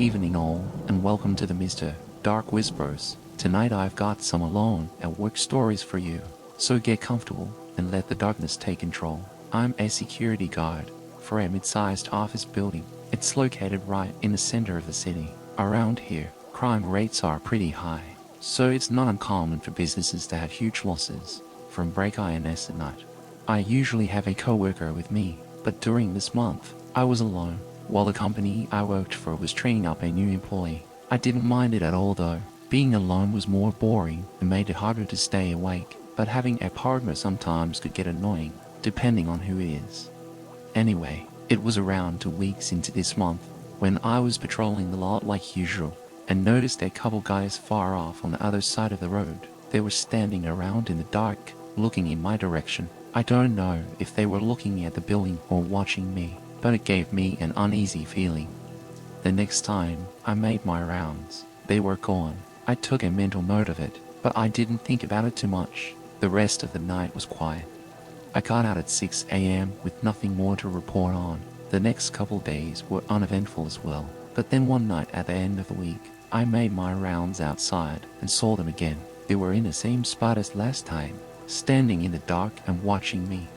evening all, and welcome to the Mr. Dark Whispers. Tonight I've got some alone at work stories for you, so get comfortable and let the darkness take control. I'm a security guard for a mid-sized office building. It's located right in the center of the city. Around here, crime rates are pretty high, so it's not uncommon for businesses to have huge losses from break-ins at night. I usually have a coworker with me, but during this month, I was alone. While the company I worked for was training up a new employee, I didn't mind it at all though. Being alone was more boring and made it harder to stay awake, but having a partner sometimes could get annoying, depending on who it is. Anyway, it was around 2 weeks into this month when I was patrolling the lot like usual and noticed a couple guys far off on the other side of the road. They were standing around in the dark, looking in my direction. I don't know if they were looking at the building or watching me, but it gave me an uneasy feeling. The next time I made my rounds, they were gone. I took a mental note of it, but I didn't think about it too much. The rest of the night was quiet. I got out at 6 a.m. with nothing more to report on. The next couple days were uneventful as well, but then one night at the end of the week, I made my rounds outside and saw them again. They were in the same spot as last time, standing in the dark and watching me.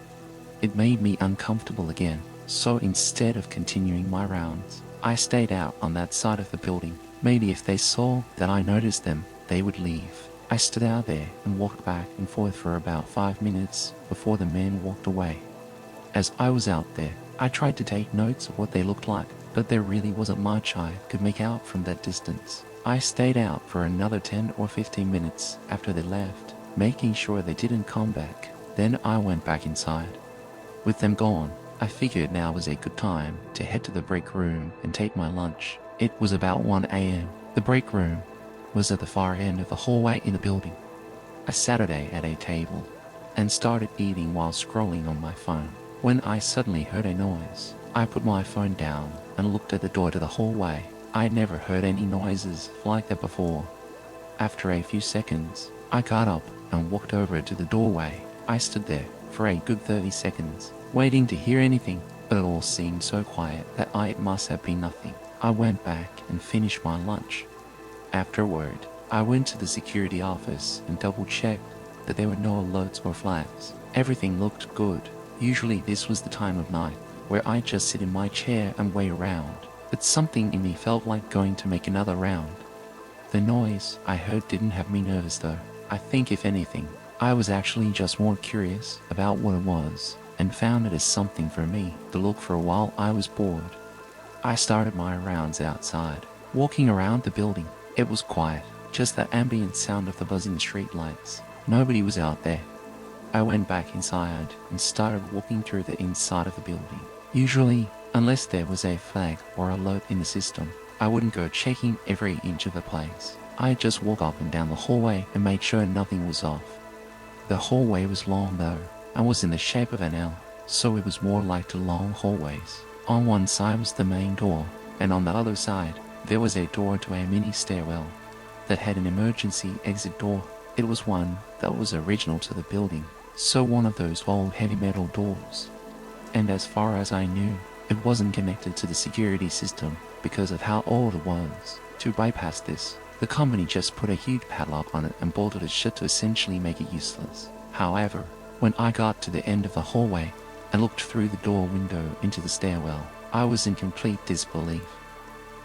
It made me uncomfortable again. So instead of continuing my rounds, I stayed out on that side of the building. Maybe if they saw that I noticed them, they would leave. I stood out there and walked back and forth for about 5 minutes before the men walked away. As I was out there, I tried to take notes of what they looked like, but there really wasn't much I could make out from that distance. I stayed out for another 10 or 15 minutes after they left, making sure they didn't come back. Then I went back inside. With them gone, I figured now was a good time to head to the break room and take my lunch. It was about 1 a.m. The break room was at the far end of the hallway in the building. I sat at a table and started eating while scrolling on my phone, when I suddenly heard a noise. I put my phone down and looked at the door to the hallway. I had never heard any noises like that before. After a few seconds, I got up and walked over to the doorway. I stood there for a good 30 seconds, waiting to hear anything, but it all seemed so quiet that it must have been nothing. I went back and finished my lunch. Afterward, I went to the security office and double-checked that there were no alerts or flags. Everything looked good. Usually this was the time of night where I just sit in my chair and wait around, but something in me felt like going to make another round. The noise I heard didn't have me nervous though. I think if anything, I was actually just more curious about what it was, and found it as something for me to look for while I was bored. I started my rounds outside, walking around the building. It was quiet, just the ambient sound of the buzzing streetlights. Nobody was out there. I went back inside and started walking through the inside of the building. Usually, unless there was a flag or alert in the system, I wouldn't go checking every inch of the place. I just walked up and down the hallway and made sure nothing was off. The hallway was long though, and was in the shape of an L, so it was more like the long hallways. On one side was the main door, and on the other side, there was a door to a mini stairwell that had an emergency exit door. It was one that was original to the building, so one of those old heavy metal doors. And as far as I knew, it wasn't connected to the security system because of how old it was. To bypass this, the company just put a huge padlock on it and bolted it shut to essentially make it useless. However, when I got to the end of the hallway and looked through the door window into the stairwell, I was in complete disbelief.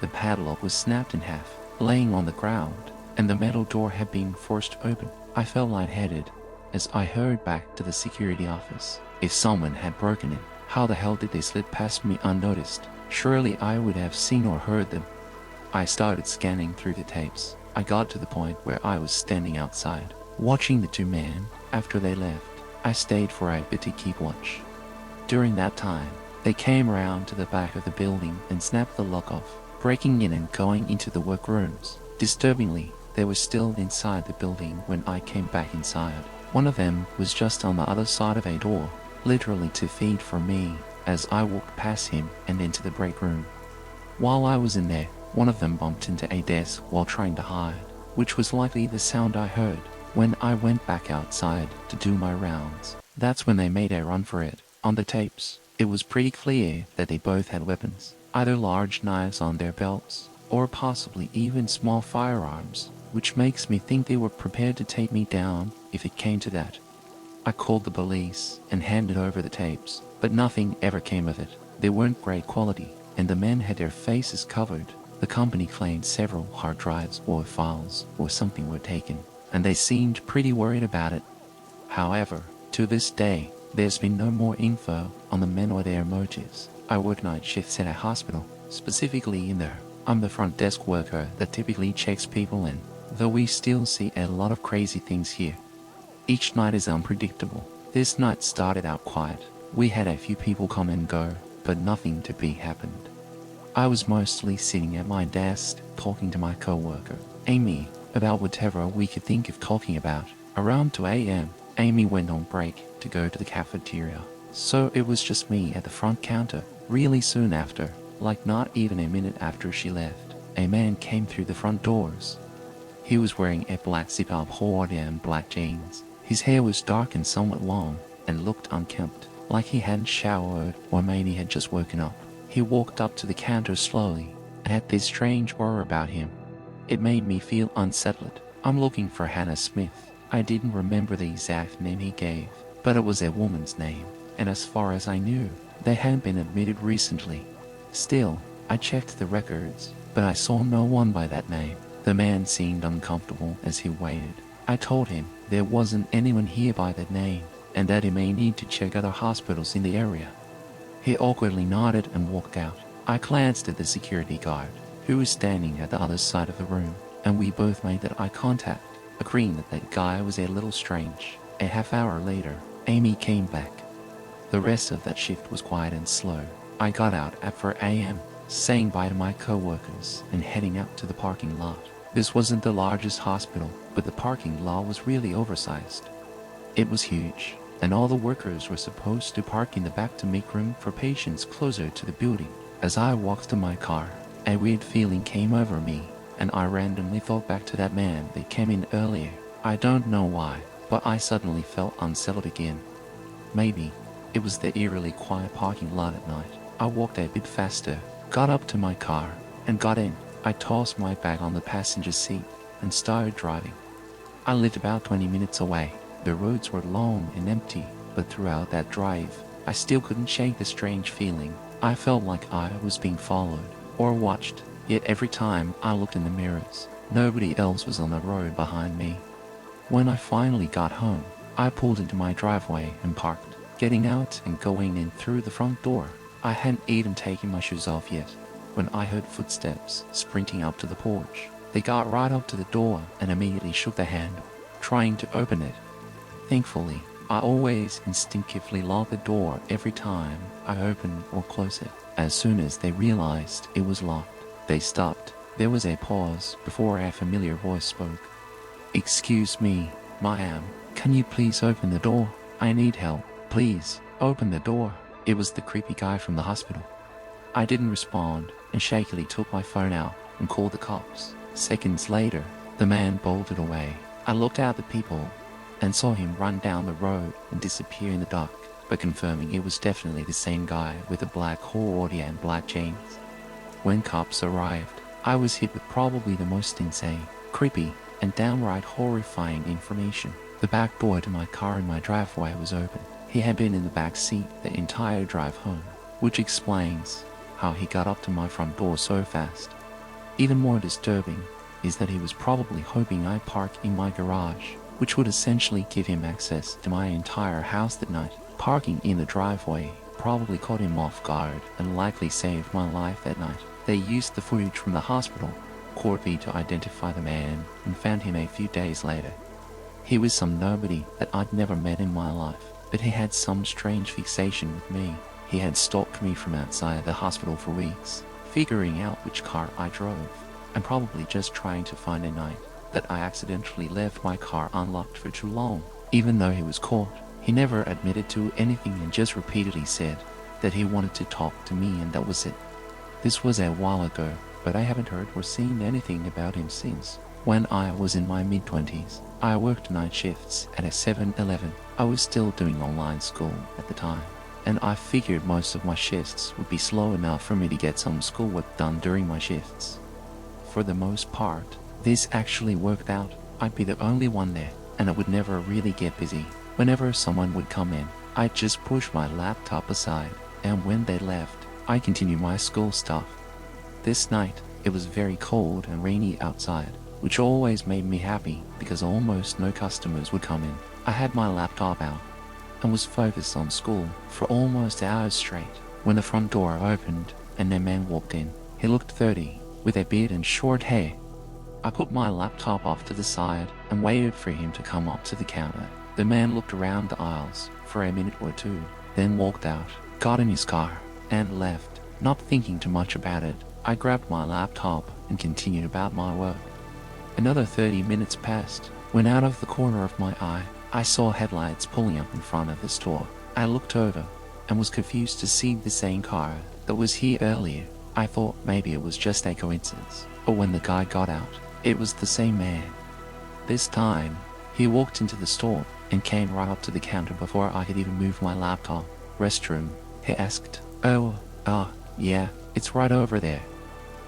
The padlock was snapped in half, laying on the ground, and the metal door had been forced open. I felt lightheaded as I hurried back to the security office. If someone had broken in, how the hell did they slip past me unnoticed? Surely I would have seen or heard them. I started scanning through the tapes. I got to the point where I was standing outside, watching the two men. After they left, I stayed for a bit to keep watch. During that time, they came around to the back of the building and snapped the lock off, breaking in and going into the workrooms. Disturbingly, they were still inside the building when I came back inside. One of them was just on the other side of a door, literally 2 feet from me, as I walked past him and into the break room. While I was in there, one of them bumped into a desk while trying to hide, which was likely the sound I heard. When I went back outside to do my rounds, that's when they made a run for it. On the tapes, it was pretty clear that they both had weapons, either large knives on their belts or possibly even small firearms, which makes me think they were prepared to take me down if it came to that. I called the police and handed over the tapes, but nothing ever came of it. They weren't great quality, and the men had their faces covered. The company claimed several hard drives or files or something were taken, and they seemed pretty worried about it. However, to this day, there's been no more info on the men or their motives. I work night shifts at a hospital, specifically in there. I'm the front desk worker that typically checks people in, though we still see a lot of crazy things here. Each night is unpredictable. This night started out quiet. We had a few people come and go, but nothing to be happened. I was mostly sitting at my desk talking to my co-worker, Amy, about whatever we could think of talking about. Around 2 a.m., Amy went on break to go to the cafeteria, so it was just me at the front counter. Really soon after, like not even a minute after she left, a man came through the front doors. He was wearing a black zip-up hoodie and black jeans. His hair was dark and somewhat long, and looked unkempt, like he hadn't showered or maybe had just woken up. He walked up to the counter slowly, and had this strange aura about him. It made me feel unsettled. I'm looking for Hannah Smith. I didn't remember the exact name he gave, but it was a woman's name, and as far as I knew, they hadn't been admitted recently. Still, I checked the records, but I saw no one by that name. The man seemed uncomfortable as he waited. I told him there wasn't anyone here by that name, and that he may need to check other hospitals in the area. He awkwardly nodded and walked out. I glanced at the security guard, who was standing at the other side of the room, and we both made that eye contact, agreeing that that guy was a little strange. A half hour later, Amy came back. The rest of that shift was quiet and slow. I got out at 4 a.m., saying bye to my co-workers and heading out to the parking lot. This wasn't the largest hospital, but the parking lot was really oversized. It was huge, and all the workers were supposed to park in the back to make room for patients closer to the building. As I walked to my car, a weird feeling came over me, and I randomly thought back to that man that came in earlier. I don't know why, but I suddenly felt unsettled again. Maybe it was the eerily quiet parking lot at night. I walked a bit faster, got up to my car, and got in. I tossed my bag on the passenger seat and started driving. I lived about 20 minutes away. The roads were long and empty, but throughout that drive, I still couldn't shake the strange feeling. I felt like I was being followed or watched, yet every time I looked in the mirrors, nobody else was on the road behind me. When I finally got home, I pulled into my driveway and parked. Getting out and going in through the front door, I hadn't even taken my shoes off yet, when I heard footsteps sprinting up to the porch. They got right up to the door and immediately shook the handle, trying to open it. Thankfully, I always instinctively lock the door every time I open or close it. As soon as they realized it was locked, they stopped. There was a pause before a familiar voice spoke. "Excuse me, ma'am, can you please open the door? I need help. Please, open the door." It was the creepy guy from the hospital. I didn't respond and shakily took my phone out and called the cops. Seconds later, the man bolted away. I looked out the people and saw him run down the road and disappear in the dark, but confirming it was definitely the same guy with the black hoodie and black jeans. When cops arrived, I was hit with probably the most insane, creepy, and downright horrifying information. The back door to my car in my driveway was open. He had been in the back seat the entire drive home, which explains how he got up to my front door so fast. Even more disturbing is that he was probably hoping I park in my garage, which would essentially give him access to my entire house that night. Parking in the driveway probably caught him off guard and likely saved my life that night. They used the footage from the hospital court me to identify the man and found him a few days later. He was some nobody that I'd never met in my life, but he had some strange fixation with me. He had stalked me from outside the hospital for weeks, figuring out which car I drove, and probably just trying to find a night that I accidentally left my car unlocked for too long. Even though he was caught, he never admitted to anything and just repeatedly said that he wanted to talk to me and that was it. This was a while ago, but I haven't heard or seen anything about him since. When I was in my mid-20s, I worked night shifts at a 7-Eleven. I was still doing online school at the time, and I figured most of my shifts would be slow enough for me to get some schoolwork done during my shifts. for the most part. This actually worked out. I'd be the only one there, and it would never really get busy. Whenever someone would come in, I'd just push my laptop aside, and when they left, I'd continue my school stuff. This night, it was very cold and rainy outside, which always made me happy because almost no customers would come in. I had my laptop out and was focused on school for almost hours straight when the front door opened and a man walked in. He looked 30, with a beard and short hair. I put my laptop off to the side and waited for him to come up to the counter. The man looked around the aisles for a minute or two, then walked out, got in his car, and left. Not thinking too much about it, I grabbed my laptop and continued about my work. Another 30 minutes passed, when out of the corner of my eye, I saw headlights pulling up in front of the store. I looked over and was confused to see the same car that was here earlier. I thought maybe it was just a coincidence, but when the guy got out, it was the same man. This time, he walked into the store and came right up to the counter before I could even move my laptop. "Restroom?" he asked. Yeah, it's right over there."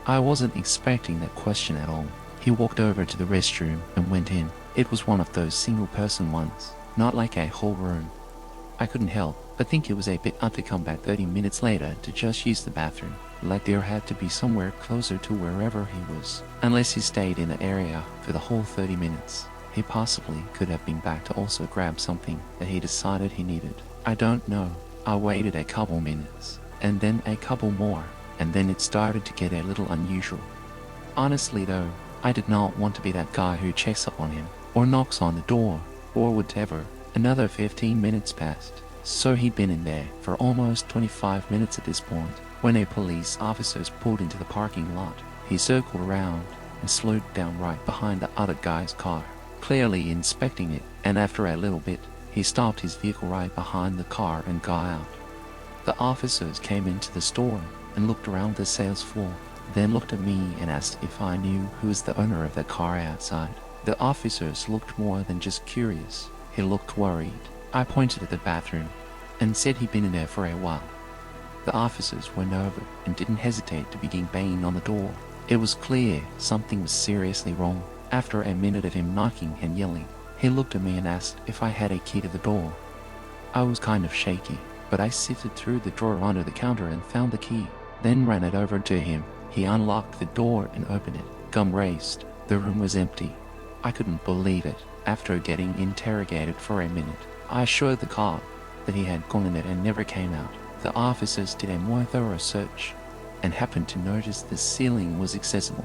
I wasn't expecting that question at all. He walked over to the restroom and went in. It was one of those single-person ones, not like a whole room. I couldn't help but think it was a bit odd to come back 30 minutes later to just use the bathroom, like there had to be somewhere closer to wherever he was. Unless he stayed in the area for the whole 30 minutes, he possibly could have been back to also grab something that he decided he needed. I don't know. I waited a couple minutes, and then a couple more, and then it started to get a little unusual. Honestly though, I did not want to be that guy who checks up on him, or knocks on the door, or whatever. Another 15 minutes passed, so he'd been in there for almost 25 minutes at this point, when a police officer pulled into the parking lot. He circled around and slowed down right behind the other guy's car, clearly inspecting it, and after a little bit, he stopped his vehicle right behind the car and got out. The officers came into the store and looked around the sales floor, then looked at me and asked if I knew who was the owner of that car outside. The officers looked more than just curious. He looked worried. I pointed at the bathroom and said he'd been in there for a while. The officers went over and didn't hesitate to begin banging on the door. It was clear something was seriously wrong. After a minute of him knocking and yelling, he looked at me and asked if I had a key to the door. I was kind of shaky, but I sifted through the drawer under the counter and found the key, then ran it over to him. He unlocked the door and opened it. Gum raised. The room was empty. I couldn't believe it. After getting interrogated for a minute, I assured the cop that he had gone in it and never came out. The officers did a more thorough search and happened to notice the ceiling was accessible.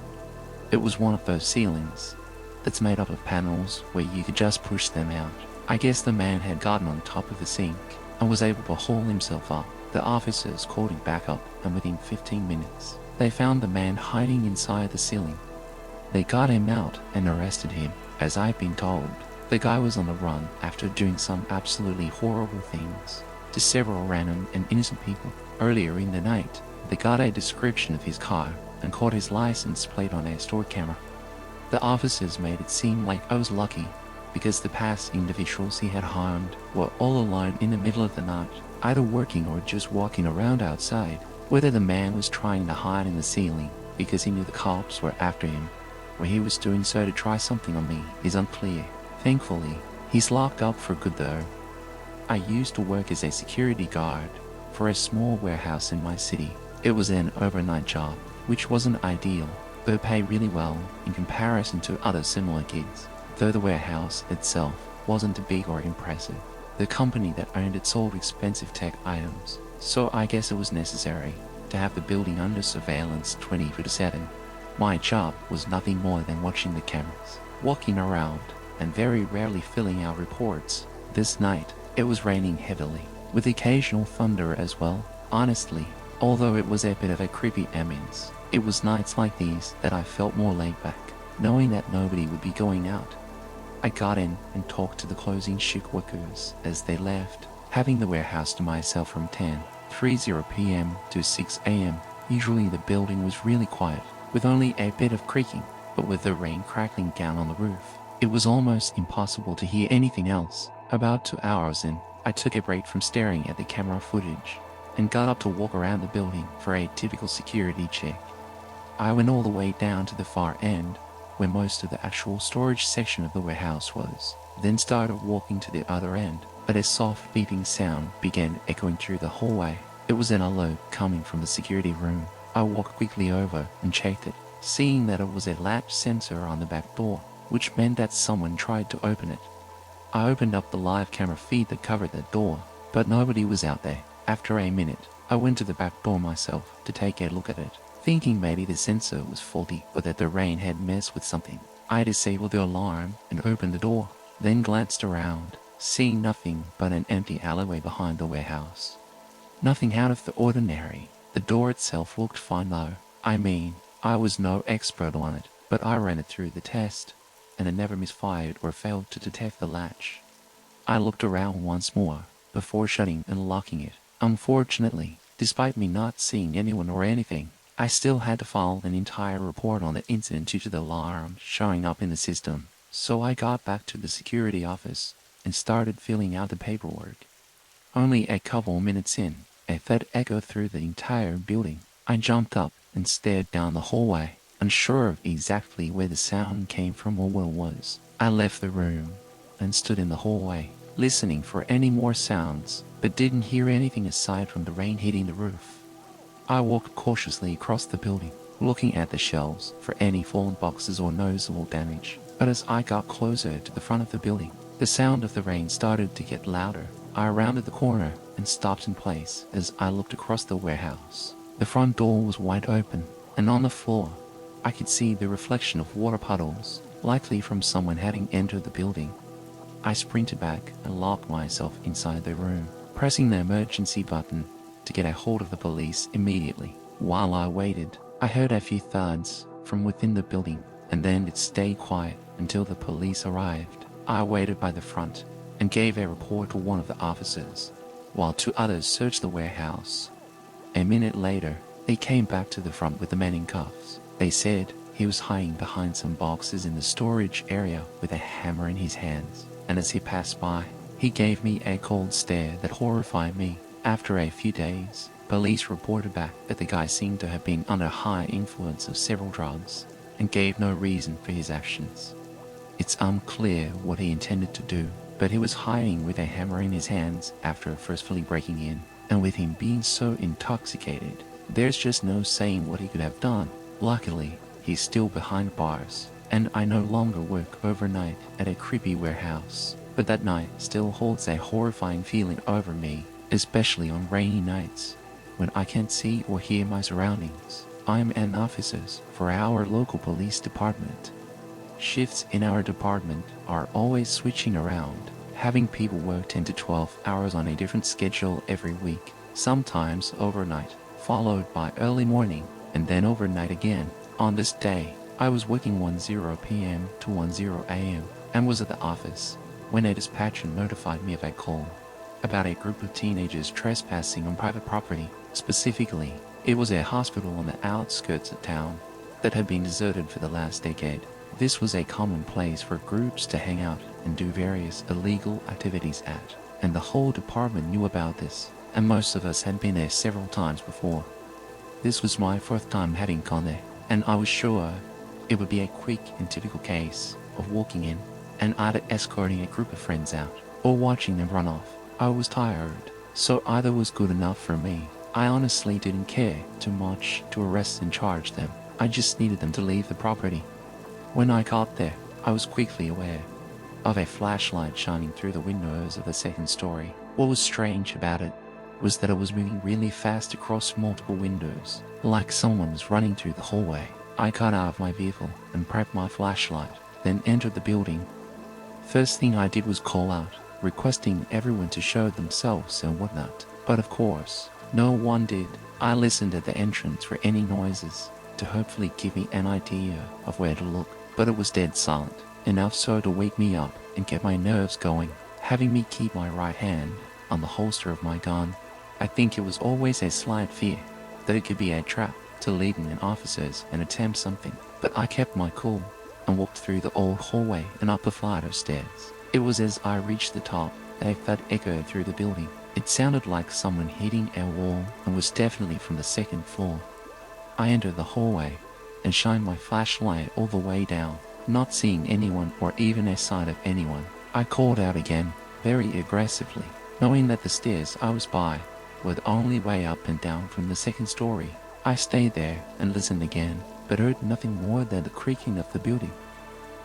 It was one of those ceilings that's made up of panels where you could just push them out. I guess the man had gotten on top of the sink and was able to haul himself up. The officers called him back up, and within 15 minutes, they found the man hiding inside the ceiling. They got him out and arrested him. As I've been told, the guy was on the run after doing some absolutely horrible things to several random and innocent people. Earlier in the night, they got a description of his car and caught his license plate on a store camera. The officers made it seem like I was lucky because the past individuals he had harmed were all alone in the middle of the night, either working or just walking around outside. Whether the man was trying to hide in the ceiling because he knew the cops were after him, or he was doing so to try something on me, is unclear. Thankfully, he's locked up for good though. I used to work as a security guard for a small warehouse in my city. It was an overnight job, which wasn't ideal, but paid really well in comparison to other similar gigs, though the warehouse itself wasn't big or impressive. The company that owned it sold expensive tech items, so I guess it was necessary to have the building under surveillance 24/7. My job was nothing more than watching the cameras, walking around, and very rarely filling out reports. This night, it was raining heavily, with occasional thunder as well. Honestly, although it was a bit of a creepy ambience, it was nights like these that I felt more laid back, knowing that nobody would be going out. I got in and talked to the closing shift workers as they left, having the warehouse to myself from 10:30 p.m. to 6 a.m. Usually the building was really quiet, with only a bit of creaking, but with the rain crackling down on the roof, it was almost impossible to hear anything else. About 2 hours in, I took a break from staring at the camera footage and got up to walk around the building for a typical security check. I went all the way down to the far end, where most of the actual storage section of the warehouse was, then started walking to the other end, but a soft beeping sound began echoing through the hallway. It was an alert coming from the security room. I walked quickly over and checked it, seeing that it was a latch sensor on the back door, which meant that someone tried to open it. I opened up the live camera feed that covered the door, but nobody was out there. After a minute, I went to the back door myself to take a look at it, thinking maybe the sensor was faulty or that the rain had messed with something. I disabled the alarm and opened the door, then glanced around, seeing nothing but an empty alleyway behind the warehouse. Nothing out of the ordinary. The door itself looked fine though. I mean, I was no expert on it, but I ran it through the test, and it never misfired or failed to detect the latch. I looked around once more, before shutting and locking it. Unfortunately, despite me not seeing anyone or anything, I still had to file an entire report on the incident due to the alarm showing up in the system. So I got back to the security office and started filling out the paperwork. Only a couple minutes in, a thud echoed through the entire building. I jumped up and stared down the hallway, unsure of exactly where the sound came from or what it was. I left the room and stood in the hallway, listening for any more sounds, but didn't hear anything aside from the rain hitting the roof. I walked cautiously across the building, looking at the shelves for any fallen boxes or noticeable damage. But as I got closer to the front of the building, the sound of the rain started to get louder. I rounded the corner and stopped in place as I looked across the warehouse. The front door was wide open, and on the floor, I could see the reflection of water puddles, likely from someone having entered the building. I sprinted back and locked myself inside the room, pressing the emergency button to get a hold of the police immediately. While I waited, I heard a few thuds from within the building, and then it stayed quiet until the police arrived. I waited by the front and gave a report to one of the officers, while two others searched the warehouse. A minute later, they came back to the front with the man in cuffs. They said he was hiding behind some boxes in the storage area with a hammer in his hands, and as he passed by, he gave me a cold stare that horrified me. After a few days, police reported back that the guy seemed to have been under high influence of several drugs and gave no reason for his actions. It's unclear what he intended to do, but he was hiding with a hammer in his hands after forcefully breaking in, and with him being so intoxicated, there's just no saying what he could have done. Luckily, he's still behind bars, and I no longer work overnight at a creepy warehouse, but that night still holds a horrifying feeling over me, especially on rainy nights, when I can't see or hear my surroundings. I'm an officer for our local police department. Shifts in our department are always switching around, having people work 10 to 12 hours on a different schedule every week, sometimes overnight, followed by early morning, and then overnight again. On this day, I was working 10 p.m. to 10 a.m. and was at the office when a dispatcher notified me of a call about a group of teenagers trespassing on private property. Specifically, it was a hospital on the outskirts of town that had been deserted for the last decade. This was a common place for groups to hang out and do various illegal activities at, and the whole department knew about this, and most of us had been there several times before. This was my fourth time having gone there, and I was sure it would be a quick and typical case of walking in and either escorting a group of friends out or watching them run off. I was tired, so either was good enough for me. I honestly didn't care too much to arrest and charge them. I just needed them to leave the property. When I got there, I was quickly aware of a flashlight shining through the windows of the second story. What was strange about it was that it was moving really fast across multiple windows, like someone was running through the hallway. I got out of my vehicle and prepped my flashlight, then entered the building. First thing I did was call out, requesting everyone to show themselves and whatnot, but of course, no one did. I listened at the entrance for any noises to hopefully give me an idea of where to look, but it was dead silent, enough so to wake me up and get my nerves going, having me keep my right hand on the holster of my gun. I think it was always a slight fear that it could be a trap to lead in officers and attempt something, but I kept my cool and walked through the old hallway and up the flight of stairs. It was as I reached the top that a thud echoed through the building. It sounded like someone hitting a wall and was definitely from the second floor. I entered the hallway and shined my flashlight all the way down. Not seeing anyone or even a sign of anyone, I called out again, very aggressively, knowing that the stairs I was by were the only way up and down from the second story. I stayed there and listened again, but heard nothing more than the creaking of the building.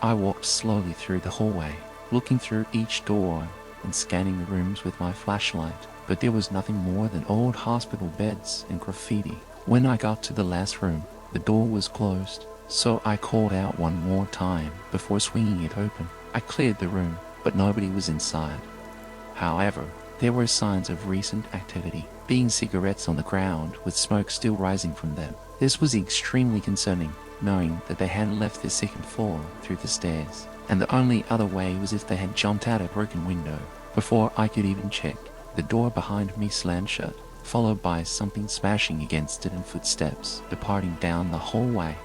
I walked slowly through the hallway, looking through each door and scanning the rooms with my flashlight, but there was nothing more than old hospital beds and graffiti. When I got to the last room, the door was closed, so I called out one more time before swinging it open. I cleared the room, but nobody was inside. However, there were signs of recent activity, being cigarettes on the ground with smoke still rising from them. This was extremely concerning, knowing that they hadn't left the second floor through the stairs, and the only other way was if they had jumped out a broken window. Before I could even check, the door behind me slammed shut, followed by something smashing against it and footsteps departing down the hallway.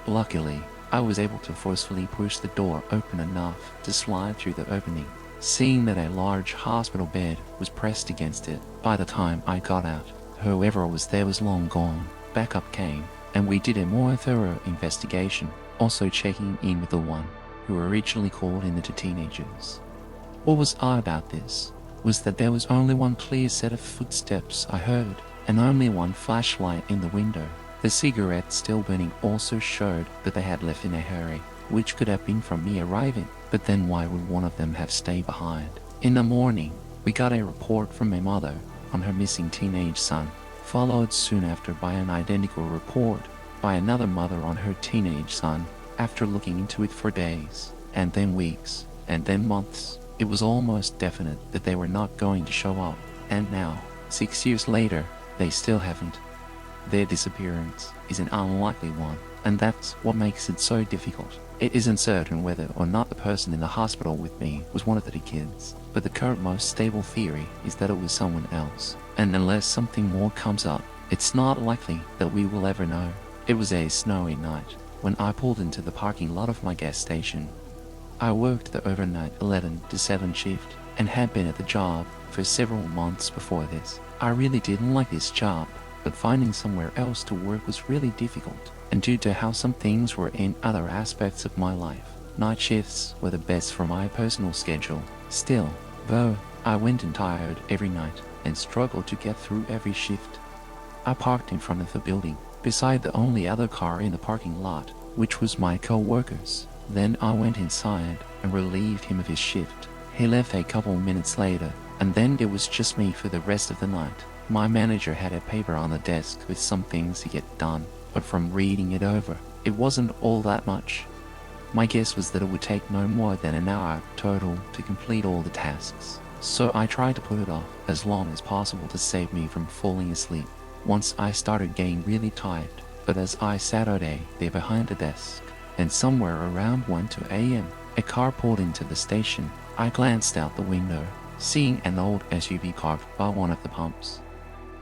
Luckily, I was able to forcefully push the door open enough to slide through the opening, seeing that a large hospital bed was pressed against it. By the time I got out, whoever was there was long gone. Backup came, and we did a more thorough investigation, also checking in with the one who originally called in the two teenagers. What was odd about this was that there was only one clear set of footsteps I heard, and only one flashlight in the window. The cigarette still burning also showed that they had left in a hurry, which could have been from me arriving, but then why would one of them have stayed behind? In the morning, we got a report from my mother on her missing teenage son, followed soon after by an identical report by another mother on her teenage son. After looking into it for days, and then weeks, and then months, it was almost definite that they were not going to show up, and now, 6 years later, they still haven't. Their disappearance is an unlikely one, and that's what makes it so difficult. It isn't certain whether or not the person in the hospital with me was one of the two kids, but the current most stable theory is that it was someone else, and unless something more comes up, it's not likely that we will ever know. It was a snowy night when I pulled into the parking lot of my gas station. I worked the overnight 11 to 7 shift and had been at the job for several months before this. I really didn't like this job, but finding somewhere else to work was really difficult, and due to how some things were in other aspects of my life, night shifts were the best for my personal schedule. Still, though, I went in tired every night and struggled to get through every shift. I parked in front of the building, beside the only other car in the parking lot, which was my co-worker's. Then I went inside and relieved him of his shift. He left a couple minutes later, and then it was just me for the rest of the night. My manager had a paper on the desk with some things to get done, but from reading it over, it wasn't all that much. My guess was that it would take no more than an hour total to complete all the tasks, so I tried to put it off as long as possible to save me from falling asleep. Once I started getting really tired, but as I sat all day there behind the desk, and somewhere around 1 a.m., a car pulled into the station. I glanced out the window, seeing an old SUV parked by one of the pumps.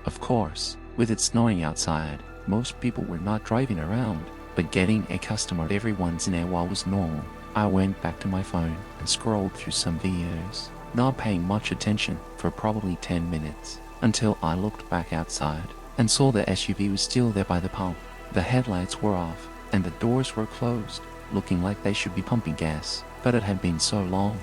Of course, with it snowing outside, most people were not driving around, but getting a customer every once in a while was normal. I went back to my phone and scrolled through some videos, not paying much attention for probably 10 minutes, until I looked back outside and saw the SUV was still there by the pump. The headlights were off and the doors were closed, looking like they should be pumping gas, but it had been so long.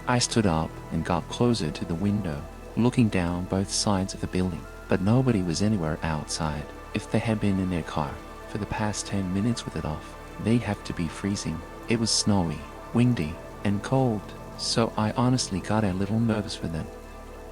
I stood up and got closer to the window, looking down both sides of the building, but nobody was anywhere outside. If they had been in their car for the past 10 minutes with it off, they'd have to be freezing. It was snowy, windy, and cold, so I honestly got a little nervous for them.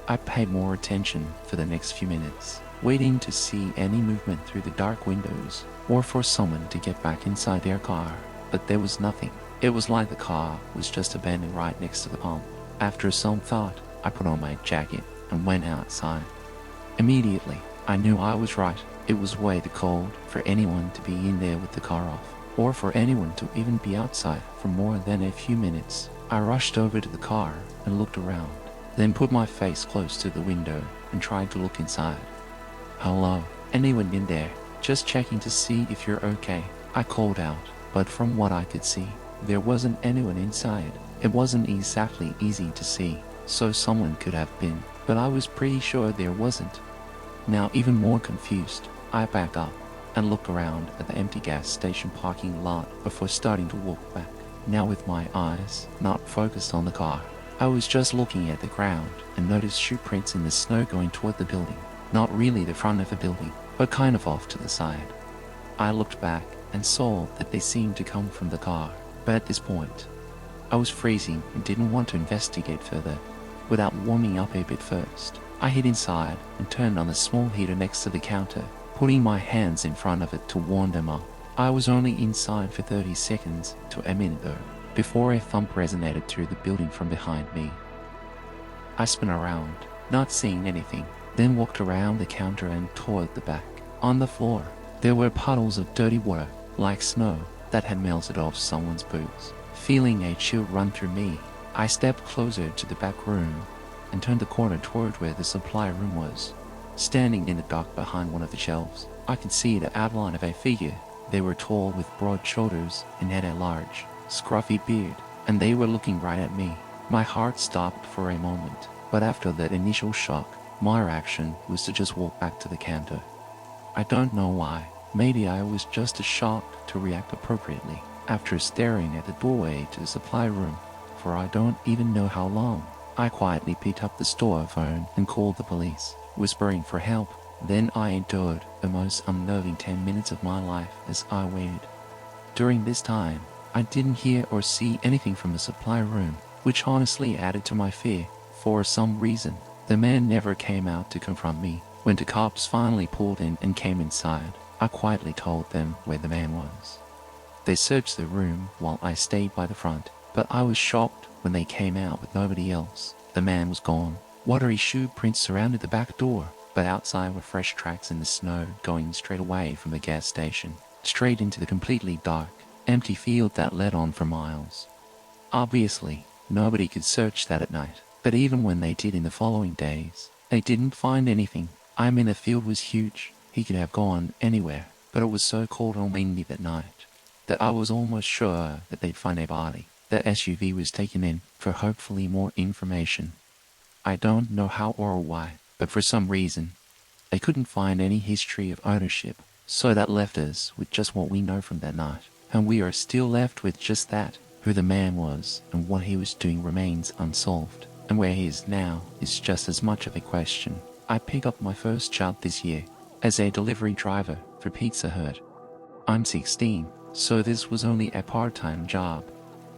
I paid more attention for the next few minutes, waiting to see any movement through the dark windows or for someone to get back inside their car, but there was nothing. It was like the car was just abandoned right next to the pump. After some thought, I put on my jacket and went outside. Immediately, I knew I was right. It was way too cold for anyone to be in there with the car off, or for anyone to even be outside for more than a few minutes. I rushed over to the car and looked around, then put my face close to the window and tried to look inside. "Hello, anyone in there? Just checking to see if you're okay," I called out, but from what I could see, there wasn't anyone inside. It wasn't exactly easy to see, so someone could have been, but I was pretty sure there wasn't. Now even more confused, I backed up and looked around at the empty gas station parking lot before starting to walk back. Now with my eyes not focused on the car, I was just looking at the ground and noticed shoe prints in the snow going toward the building. Not really the front of the building, but kind of off to the side. I looked back and saw that they seemed to come from the car, but at this point, I was freezing and didn't want to investigate further without warming up a bit first. I hid inside and turned on the small heater next to the counter, putting my hands in front of it to warm them up. I was only inside for 30 seconds to a minute though, before a thump resonated through the building from behind me. I spun around, not seeing anything, then walked around the counter and toward the back. On the floor, there were puddles of dirty water, like snow, that had melted off someone's boots. Feeling a chill run through me, I stepped closer to the back room and turned the corner toward where the supply room was. Standing in the dark behind one of the shelves, I could see the outline of a figure. They were tall with broad shoulders and had a large, scruffy beard, and they were looking right at me. My heart stopped for a moment, but after that initial shock, my reaction was to just walk back to the counter. I don't know why. Maybe I was just as shocked to react appropriately after staring at the doorway to the supply room for I don't even know how long. I quietly picked up the store phone and called the police, whispering for help. Then I endured the most unnerving 10 minutes of my life as I waited. During this time, I didn't hear or see anything from the supply room, which honestly added to my fear. For some reason, the man never came out to confront me. When the cops finally pulled in and came inside, I quietly told them where the man was. They searched the room while I stayed by the front, but I was shocked when they came out with nobody else. The man was gone. Watery shoe prints surrounded the back door, but outside were fresh tracks in the snow going straight away from the gas station, straight into the completely dark, empty field that led on for miles. Obviously, nobody could search that at night, but even when they did in the following days, they didn't find anything. I mean, the field was huge. He could have gone anywhere, but it was so cold and windy that night that I was almost sure that they'd find a body. The SUV was taken in for hopefully more information. I don't know how or why, but for some reason, they couldn't find any history of ownership, so that left us with just what we know from that night. And we are still left with just that. Who the man was and what he was doing remains unsolved, and where he is now is just as much of a question. I picked up my first job this year as a delivery driver for Pizza Hut. I'm 16, so this was only a part-time job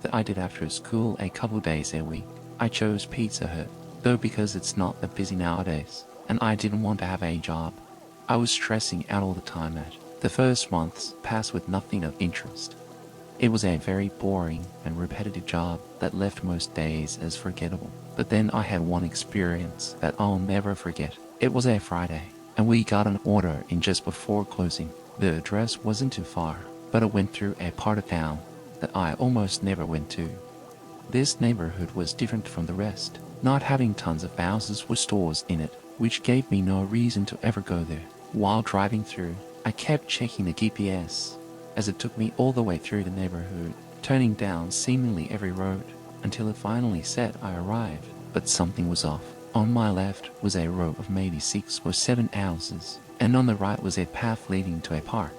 that I did after school a couple days a week. I chose Pizza Hut, though, because it's not that busy nowadays, and I didn't want to have a job I was stressing out all the time at. The first months passed with nothing of interest. It was a very boring and repetitive job that left most days as forgettable. But then I had one experience that I'll never forget. It was a Friday, and we got an order in just before closing. The address wasn't too far, but it went through a part of town that I almost never went to. This neighborhood was different from the rest, not having tons of houses or stores in it, which gave me no reason to ever go there. While driving through, I kept checking the GPS, as it took me all the way through the neighborhood, turning down seemingly every road, until it finally said I arrived. But something was off. On my left was a row of maybe 6 or 7 houses, and on the right was a path leading to a park.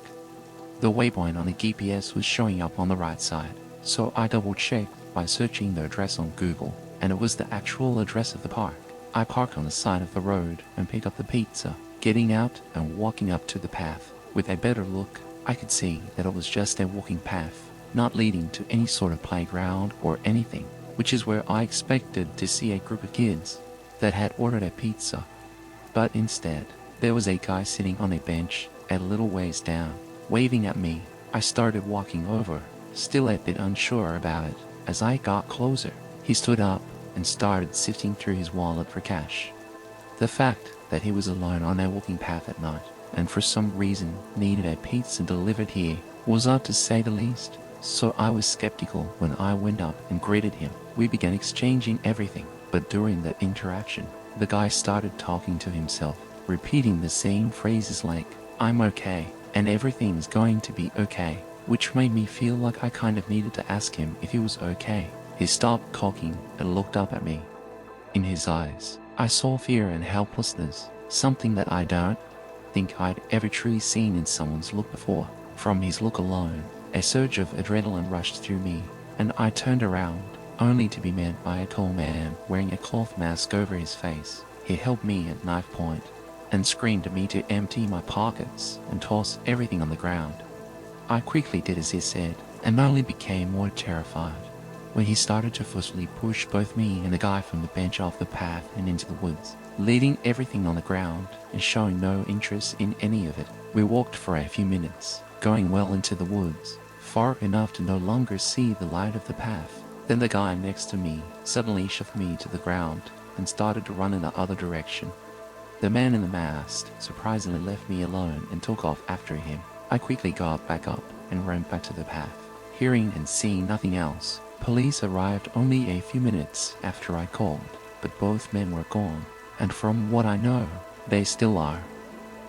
The waypoint on the GPS was showing up on the right side, so I double-checked by searching the address on Google, and it was the actual address of the park. I parked on the side of the road and picked up the pizza. Getting out and walking up to the path, with a better look, I could see that it was just a walking path, not leading to any sort of playground or anything, which is where I expected to see a group of kids that had ordered a pizza. But instead, there was a guy sitting on a bench a little ways down, waving at me. I started walking over, still a bit unsure about it. As I got closer, he stood up and started sifting through his wallet for cash. The fact that he was alone on a walking path at night, and for some reason needed a pizza delivered here, was odd to say the least. So I was skeptical when I went up and greeted him. We began exchanging everything, but during that interaction, the guy started talking to himself, repeating the same phrases like, "I'm okay, and everything's going to be okay," which made me feel like I kind of needed to ask him if he was okay. He stopped talking and looked up at me. In his eyes, I saw fear and helplessness, something that I don't think I'd ever truly seen in someone's look before. From his look alone, a surge of adrenaline rushed through me, and I turned around, only to be met by a tall man wearing a cloth mask over his face. He held me at knife point and screamed at me to empty my pockets and toss everything on the ground. I quickly did as he said, and only became more terrified when he started to forcefully push both me and the guy from the bench off the path and into the woods, leaving everything on the ground and showing no interest in any of it. We walked for a few minutes, going well into the woods, far enough to no longer see the light of the path. Then the guy next to me suddenly shoved me to the ground and started to run in the other direction. The man in the mask surprisingly left me alone and took off after him. I quickly got back up and ran back to the path. Hearing and seeing nothing else, police arrived only a few minutes after I called, but both men were gone, and from what I know, they still are.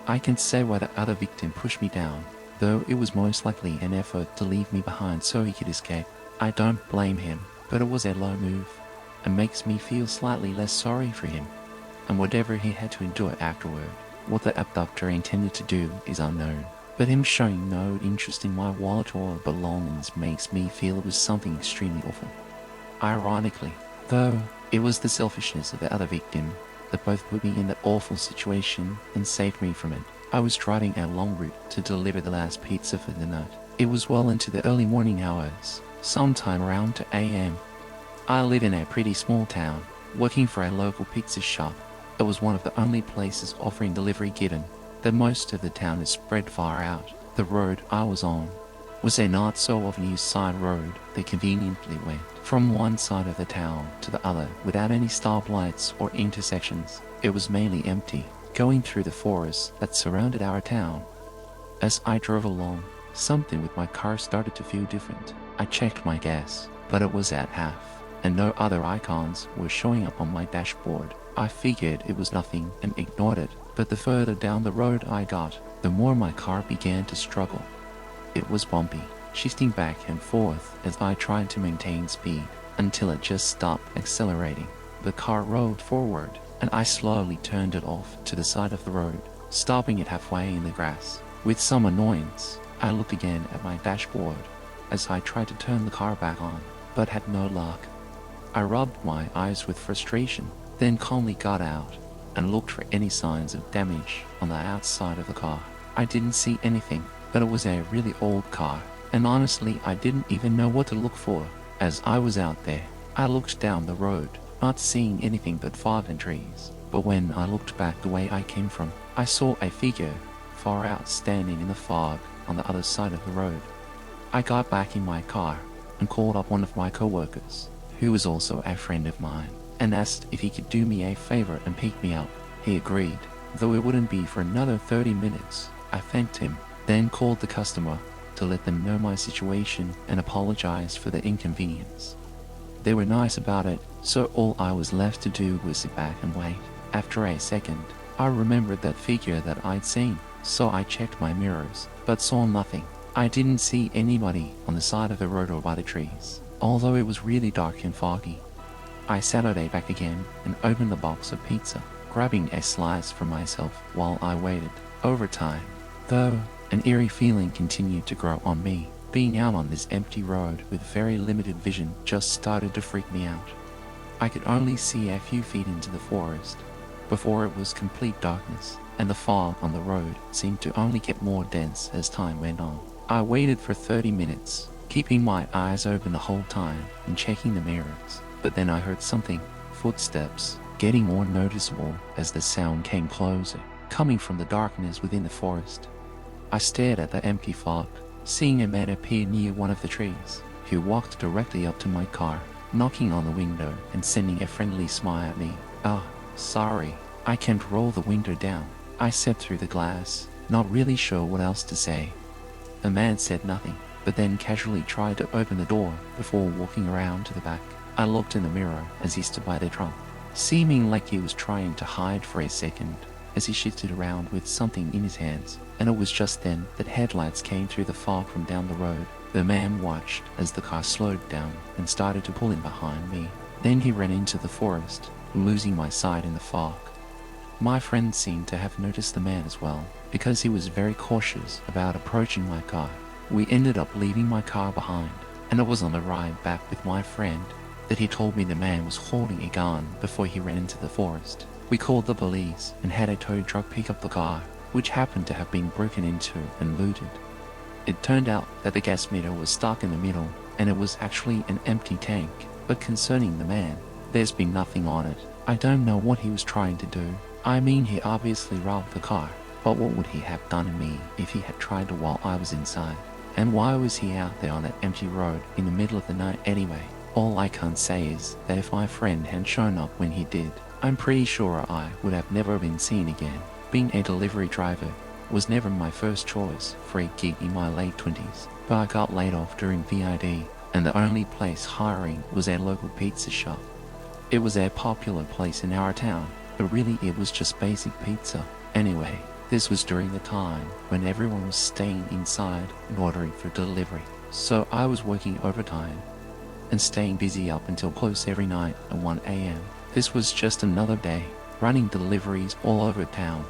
I can't say why the other victim pushed me down, though it was most likely an effort to leave me behind so he could escape. I don't blame him, but it was a low move, and makes me feel slightly less sorry for him, and whatever he had to endure afterward. What the abductor intended to do is unknown, but him showing no interest in my wallet or belongings makes me feel it was something extremely awful. Ironically, though, it was the selfishness of the other victim that both put me in that awful situation and saved me from it. I was driving a long route to deliver the last pizza for the night. It was well into the early morning hours, sometime around 2 a.m. I live in a pretty small town, working for a local pizza shop. It was one of the only places offering delivery, given that most of the town is spread far out. The road I was on was a not so often used side road that conveniently went from one side of the town to the other without any stoplights or intersections. It was mainly empty, going through the forest that surrounded our town. As I drove along, something with my car started to feel different. I checked my gas, but it was at half, and no other icons were showing up on my dashboard. I figured it was nothing and ignored it, but the further down the road I got, the more my car began to struggle. It was bumpy, shifting back and forth as I tried to maintain speed, until it just stopped accelerating. The car rolled forward, and I slowly turned it off to the side of the road, stopping it halfway in the grass. With some annoyance, I looked again at my dashboard as I tried to turn the car back on, but had no luck. I rubbed my eyes with frustration, then calmly got out and looked for any signs of damage on the outside of the car. I didn't see anything, but it was a really old car, and honestly I didn't even know what to look for. As I was out there, I looked down the road, not seeing anything but fog and trees. But when I looked back the way I came from, I saw a figure far out standing in the fog on the other side of the road. I got back in my car and called up one of my co-workers, who was also a friend of mine, and asked if he could do me a favor and pick me up. He agreed, though it wouldn't be for another 30 minutes. I thanked him, then called the customer to let them know my situation and apologized for the inconvenience. They were nice about it, so all I was left to do was sit back and wait. After a second, I remembered that figure that I'd seen, so I checked my mirrors, but saw nothing. I didn't see anybody on the side of the road or by the trees, although it was really dark and foggy. I sat back again and opened the box of pizza, grabbing a slice for myself while I waited. Over time, though, an eerie feeling continued to grow on me. Being out on this empty road with very limited vision just started to freak me out. I could only see a few feet into the forest before it was complete darkness, and the fog on the road seemed to only get more dense as time went on. I waited for 30 minutes, keeping my eyes open the whole time and checking the mirrors. But then I heard something, footsteps, getting more noticeable as the sound came closer, coming from the darkness within the forest. I stared at the empty fog, seeing a man appear near one of the trees, who walked directly up to my car, knocking on the window and sending a friendly smile at me. "Ah, sorry, I can't roll the window down," I said through the glass, not really sure what else to say. The man said nothing, but then casually tried to open the door before walking around to the back. I looked in the mirror as he stood by the trunk, seeming like he was trying to hide for a second as he shifted around with something in his hands, and it was just then that headlights came through the fog from down the road. The man watched as the car slowed down and started to pull in behind me. Then he ran into the forest, losing my sight in the fog. My friend seemed to have noticed the man as well, because he was very cautious about approaching my car. We ended up leaving my car behind, and it was on the ride back with my friend that he told me the man was holding a gun before he ran into the forest. We called the police and had a tow truck pick up the car, which happened to have been broken into and looted. It turned out that the gas meter was stuck in the middle, and it was actually an empty tank. But concerning the man, there's been nothing on it. I don't know what he was trying to do. I mean, he obviously robbed the car, but what would he have done to me if he had tried to while I was inside? And why was he out there on that empty road in the middle of the night anyway? All I can say is that if my friend had shown up when he did, I'm pretty sure I would have never been seen again. Being a delivery driver was never my first choice for a gig in my late 20s, but I got laid off during VID, and the only place hiring was a local pizza shop. It was a popular place in our town, but really it was just basic pizza. Anyway, this was during the time when everyone was staying inside and ordering for delivery, so I was working overtime and staying busy up until close every night at 1 a.m. This was just another day, running deliveries all over town.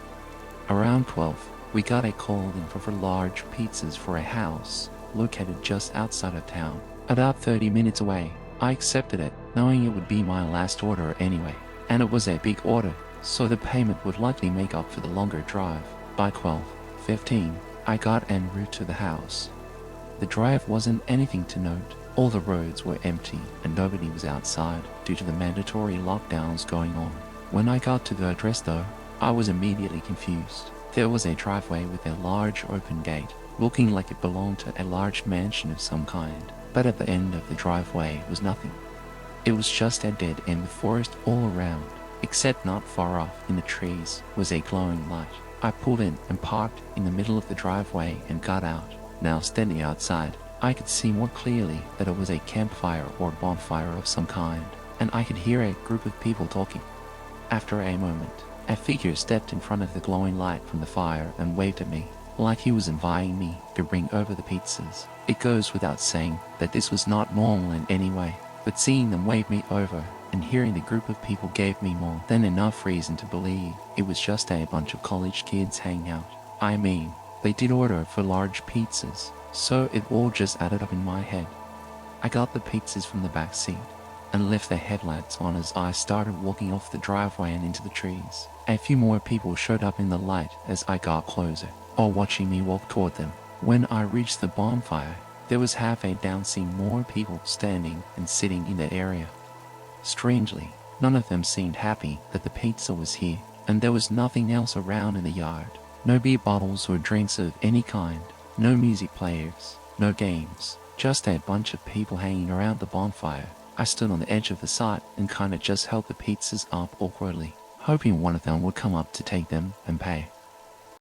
Around 12, we got a call in for large pizzas for a house located just outside of town, about 30 minutes away. I accepted it, knowing it would be my last order anyway, and it was a big order, so the payment would likely make up for the longer drive. By 12:15, I got en route to the house. The drive wasn't anything to note. All the roads were empty and nobody was outside due to the mandatory lockdowns going on. When I got to the address though, I was immediately confused. There was a driveway with a large open gate, looking like it belonged to a large mansion of some kind, but at the end of the driveway was nothing. It was just a dead end with forest all around, except not far off in the trees was a glowing light. I pulled in and parked in the middle of the driveway and got out. Now standing outside, I could see more clearly that it was a campfire or bonfire of some kind, and I could hear a group of people talking. After a moment, a figure stepped in front of the glowing light from the fire and waved at me, like he was inviting me to bring over the pizzas. It goes without saying that this was not normal in any way, but seeing them wave me over and hearing the group of people gave me more than enough reason to believe it was just a bunch of college kids hanging out. I mean, they did order for large pizzas, so it all just added up in my head. I got the pizzas from the back seat and left the headlights on as I started walking off the driveway and into the trees. A few more people showed up in the light as I got closer, all watching me walk toward them. When I reached the bonfire, there was half a dozen more people standing and sitting in that area. Strangely, none of them seemed happy that the pizza was here, and there was nothing else around in the yard. No beer bottles or drinks of any kind, no music players, no games, just a bunch of people hanging around the bonfire. I stood on the edge of the site and kinda just held the pizzas up awkwardly, hoping one of them would come up to take them and pay.